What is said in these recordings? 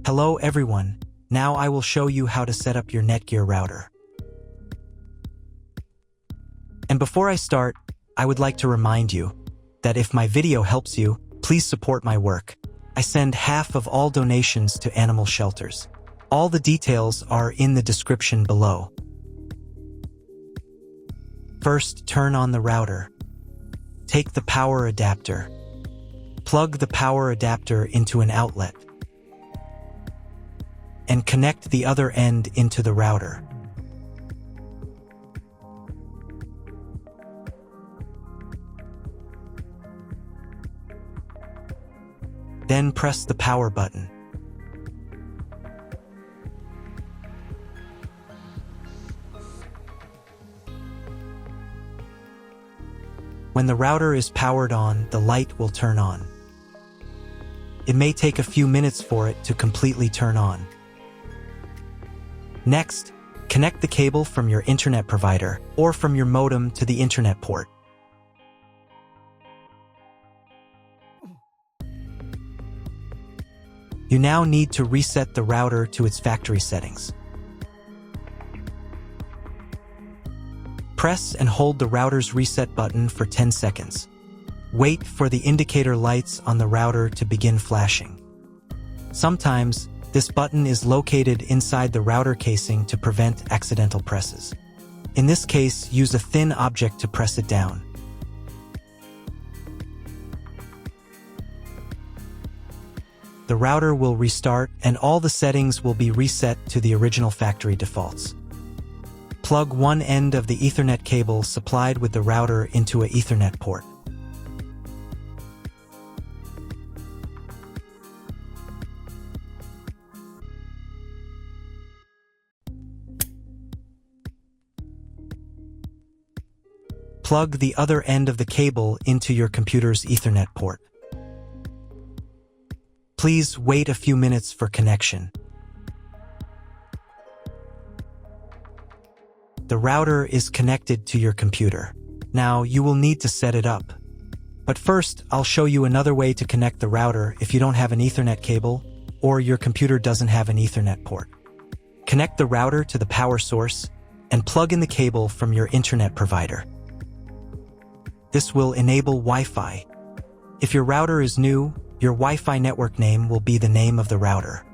Hello everyone, now I will show you how to set up your NETGEAR router. And before I start, I would like to remind you that if my video helps you, please support my work. I send half of all donations to animal shelters. All the details are in the description below. First, turn on the router. Take the power adapter. Plug the power adapter into an outlet. And connect the other end into the router. Then press the power button. When the router is powered on, the light will turn on. It may take a few minutes for it to completely turn on. Next, connect the cable from your internet provider or from your modem to the internet port. You now need to reset the router to its factory settings. Press and hold the router's reset button for 10 seconds. Wait for the indicator lights on the router to begin flashing. Sometimes, this button is located inside the router casing to prevent accidental presses. In this case, use a thin object to press it down. The router will restart and all the settings will be reset to the original factory defaults. Plug one end of the Ethernet cable supplied with the router into an Ethernet port. Plug the other end of the cable into your computer's Ethernet port. Please wait a few minutes for connection. The router is connected to your computer. Now you will need to set it up. But first, I'll show you another way to connect the router if you don't have an Ethernet cable or your computer doesn't have an Ethernet port. Connect the router to the power source and plug in the cable from your internet provider. This will enable Wi-Fi. If your router is new, your Wi-Fi network name will be the name of the router.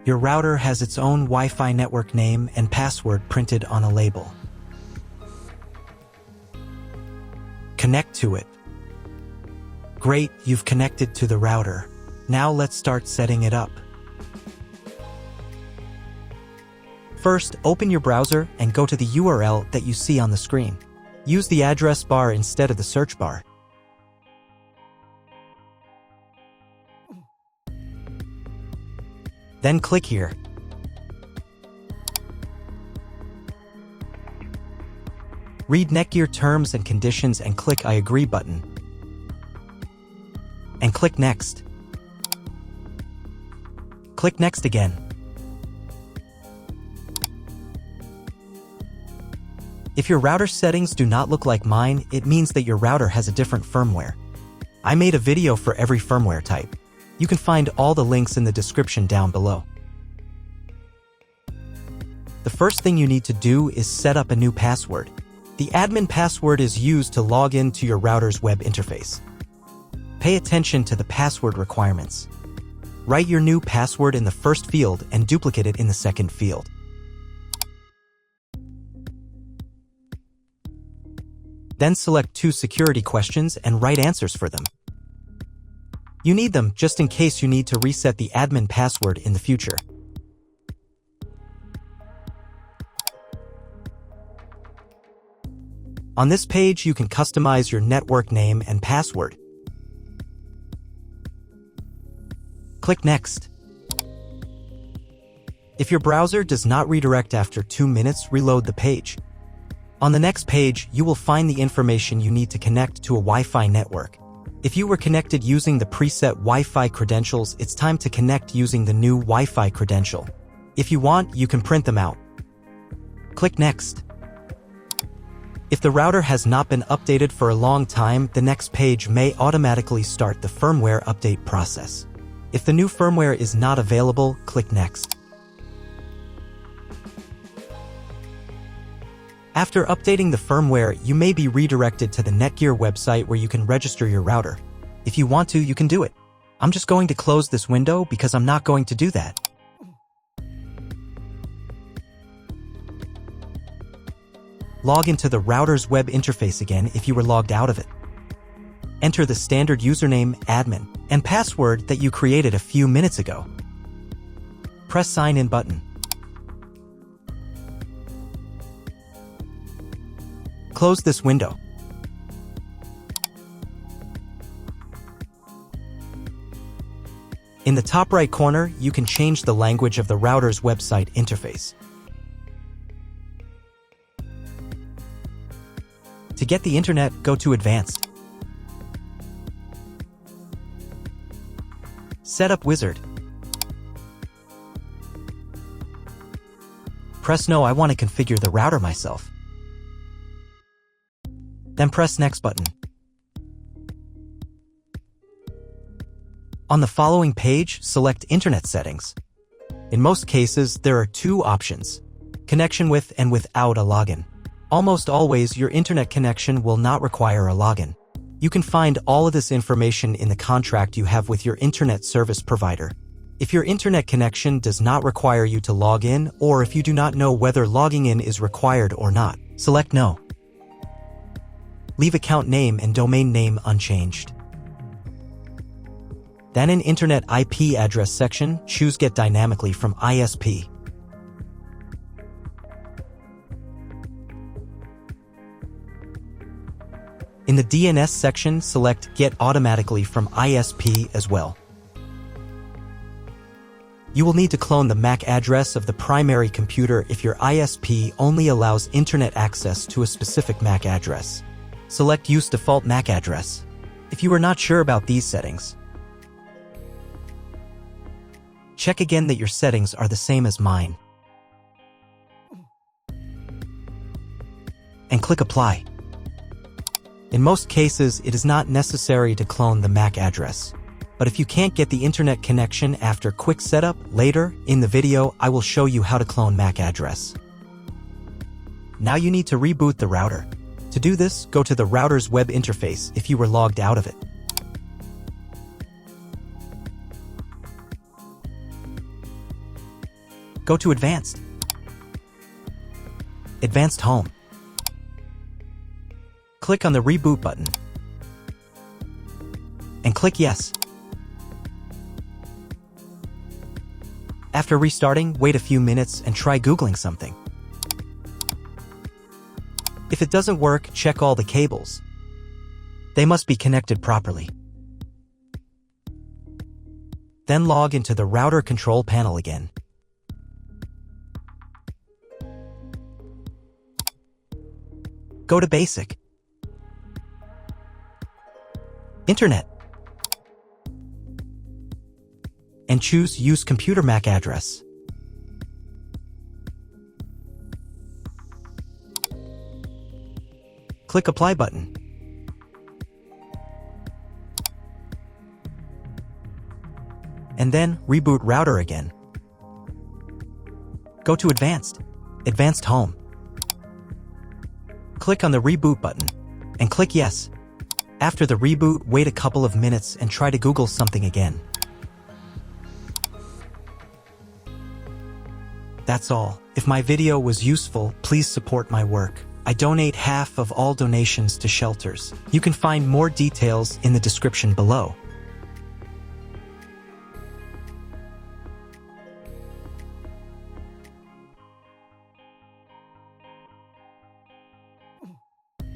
Your router has its own Wi-Fi network name and password printed on a label. Connect to it. Great, you've connected to the router. Now let's start setting it up. First, open your browser and go to the URL that you see on the screen. Use the address bar instead of the search bar. Then click here. Read NETGEAR terms and conditions and click I agree button. And click Next. Click Next again. If your router settings do not look like mine, it means that your router has a different firmware. I made a video for every firmware type. You can find all the links in the description down below. The first thing you need to do is set up a new password. The admin password is used to log into your router's web interface. Pay attention to the password requirements. Write your new password in the first field and duplicate it in the second field. Then select 2 security questions and write answers for them. You need them just in case you need to reset the admin password in the future. On this page, you can customize your network name and password. Click Next. If your browser does not redirect after 2 minutes, reload the page. On the next page, you will find the information you need to connect to a Wi-Fi network. If you were connected using the preset Wi-Fi credentials, it's time to connect using the new Wi-Fi credential. If you want, you can print them out. Click Next. If the router has not been updated for a long time, the next page may automatically start the firmware update process. If the new firmware is not available, click Next. After updating the firmware, you may be redirected to the NETGEAR website where you can register your router. If you want to, you can do it. I'm just going to close this window because I'm not going to do that. Log into the router's web interface again if you were logged out of it. Enter the standard username, admin, and password that you created a few minutes ago. Press Sign In button. Close this window. In the top right corner, you can change the language of the router's website interface. To get the internet, go to Advanced. Setup Wizard. Press No, I want to configure the router myself. Then press Next button. On the following page, select Internet Settings. In most cases, there are two options: connection with and without a login. Almost always, your internet connection will not require a login. You can find all of this information in the contract you have with your internet service provider. If your internet connection does not require you to log in, or if you do not know whether logging in is required or not, select No. Leave account name and domain name unchanged. Then in Internet IP address section, choose Get Dynamically from ISP. In the DNS section, select Get Automatically from ISP as well. You will need to clone the MAC address of the primary computer if your ISP only allows internet access to a specific MAC address. Select Use Default MAC Address. If you are not sure about these settings, check again that your settings are the same as mine. And click Apply. In most cases, it is not necessary to clone the MAC address. But if you can't get the internet connection after quick setup, later in the video, I will show you how to clone MAC address. Now you need to reboot the router. To do this, go to the router's web interface if you were logged out of it. Go to Advanced. Advanced Home. Click on the Reboot button and click Yes. After restarting, wait a few minutes and try Googling something. If it doesn't work, check all the cables. They must be connected properly. Then log into the router control panel again. Go to Basic. Internet. And choose Use Computer MAC Address. Click Apply button. And then reboot router again. Go to Advanced. Advanced Home. Click on the Reboot button and click Yes. After the reboot, wait a couple of minutes and try to Google something again. That's all. If my video was useful, please support my work. I donate half of all donations to shelters. You can find more details in the description below.